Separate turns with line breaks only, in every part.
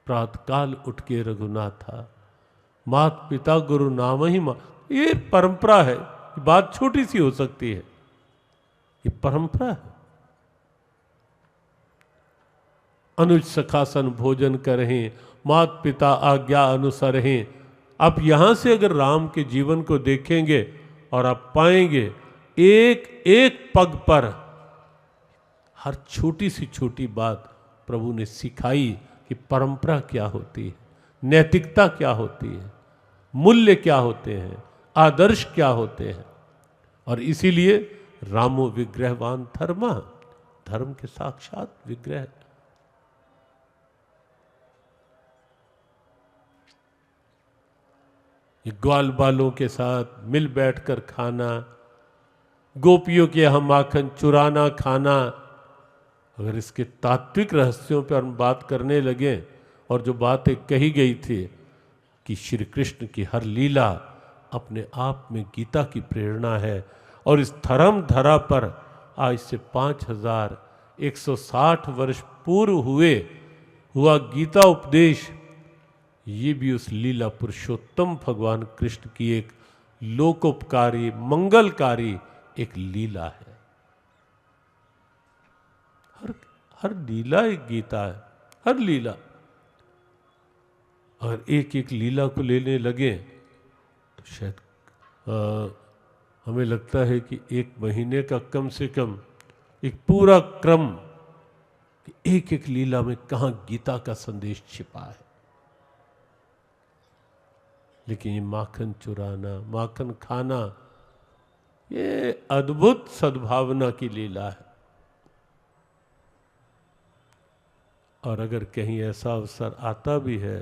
प्रातकाल उठ के रघुनाथा, मात पिता गुरु नाम ही माँ। ये परंपरा है, बात छोटी सी हो सकती है, ये परंपरा है। अनुज सखासन भोजन करें, मात पिता आज्ञा अनुसरहें। आप यहां से अगर राम के जीवन को देखेंगे और आप पाएंगे एक एक पग पर हर छोटी सी छोटी बात प्रभु ने सिखाई कि परंपरा क्या होती है, नैतिकता क्या होती है, मूल्य क्या होते हैं, आदर्श क्या होते हैं। और इसीलिए रामो विग्रहवान धर्मा, धर्म के साक्षात विग्रह। ग्वाल बालों के साथ मिल बैठकर खाना, गोपियों के यहाँ माखन चुराना खाना। अगर इसके तात्विक रहस्यों पर हम बात करने लगे, और जो बातें कही गई थी कि श्री कृष्ण की हर लीला अपने आप में गीता की प्रेरणा है, और इस धर्म धरा पर आज से 5160 वर्ष पूर्व हुआ गीता उपदेश, ये भी उस लीला पुरुषोत्तम भगवान कृष्ण की एक लोकोपकारी मंगलकारी एक लीला है। हर लीला एक गीता है, हर लीला। अगर एक एक लीला को लेने लगे तो शायद हमें लगता है कि एक महीने का कम से कम एक पूरा क्रम, एक एक लीला में कहाँ गीता का संदेश छिपा है। लेकिन ये माखन चुराना, माखन खाना, ये अद्भुत सद्भावना की लीला है। और अगर कहीं ऐसा अवसर आता भी है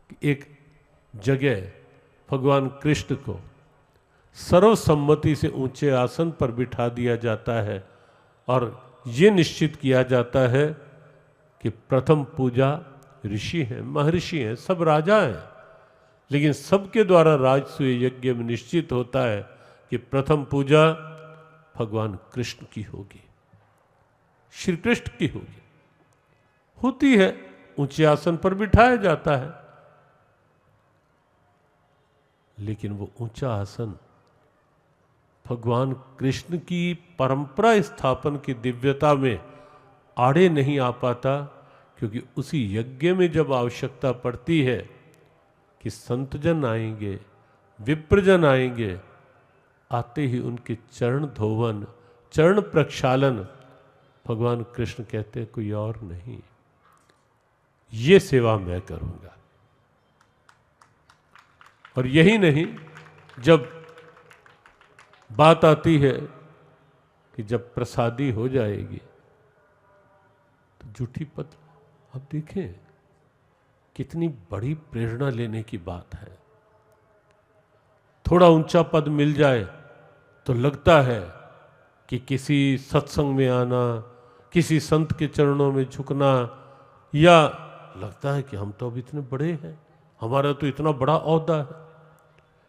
कि एक जगह भगवान कृष्ण को सर्वसम्मति से ऊंचे आसन पर बिठा दिया जाता है, और ये निश्चित किया जाता है कि प्रथम पूजा ऋषि हैं, महर्षि हैं, सब राजा हैं, लेकिन सबके द्वारा राजसूय यज्ञ में निश्चित होता है कि प्रथम पूजा भगवान कृष्ण की होगी, श्री कृष्ण की होती है। ऊंचे आसन पर बिठाया जाता है, लेकिन वो ऊंचा आसन भगवान कृष्ण की परंपरा स्थापन की दिव्यता में आड़े नहीं आ पाता, क्योंकि उसी यज्ञ में जब आवश्यकता पड़ती है कि संतजन आएंगे, विप्रजन आएंगे, आते ही उनके चरण धोवन, चरण प्रक्षालन, भगवान कृष्ण कहते हैं कोई और नहीं, ये सेवा मैं करूंगा। और यही नहीं, जब बात आती है कि जब प्रसादी हो जाएगी तो जूठी पत्र, अब देखें कितनी बड़ी प्रेरणा लेने की बात है। थोड़ा ऊंचा पद मिल जाए तो लगता है कि किसी सत्संग में आना, किसी संत के चरणों में झुकना, या लगता है कि हम तो अब इतने बड़े हैं, हमारा तो इतना बड़ा ओहदा है,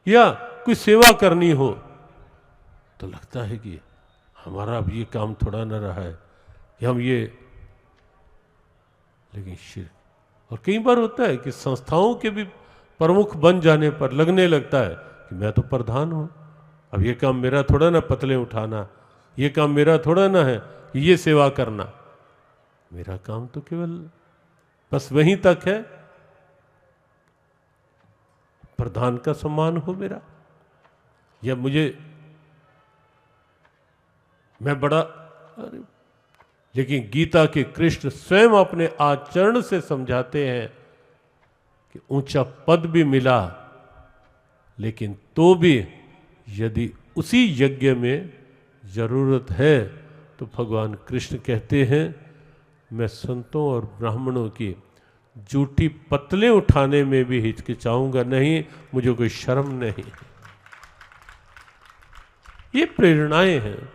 या कोई सेवा करनी हो तो लगता है कि हमारा अब ये काम थोड़ा न रहा है कि हम ये। लेकिन और कई बार होता है कि संस्थाओं के भी प्रमुख बन जाने पर लगने लगता है कि मैं तो प्रधान हूं, अब ये काम मेरा थोड़ा ना पतले उठाना, ये काम मेरा थोड़ा ना है ये सेवा करना, मेरा काम तो केवल बस वहीं तक है, प्रधान का सम्मान हो मेरा, या मैं बड़ा। लेकिन गीता के कृष्ण स्वयं अपने आचरण से समझाते हैं कि ऊंचा पद भी मिला, लेकिन तो भी यदि उसी यज्ञ में जरूरत है तो भगवान कृष्ण कहते हैं मैं संतों और ब्राह्मणों की जूठी पतले उठाने में भी हिचकिचाऊंगा नहीं, मुझे कोई शर्म नहीं। ये प्रेरणाएं हैं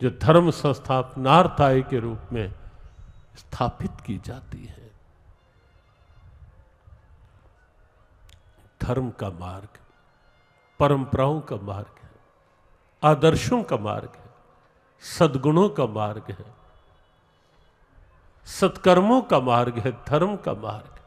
जो धर्म संस्थापनार्थाय के रूप में स्थापित की जाती है। धर्म का मार्ग परंपराओं का मार्ग है, आदर्शों का मार्ग है, सद्गुणों का मार्ग है। सत्कर्मों का मार्ग है, धर्म का मार्ग है।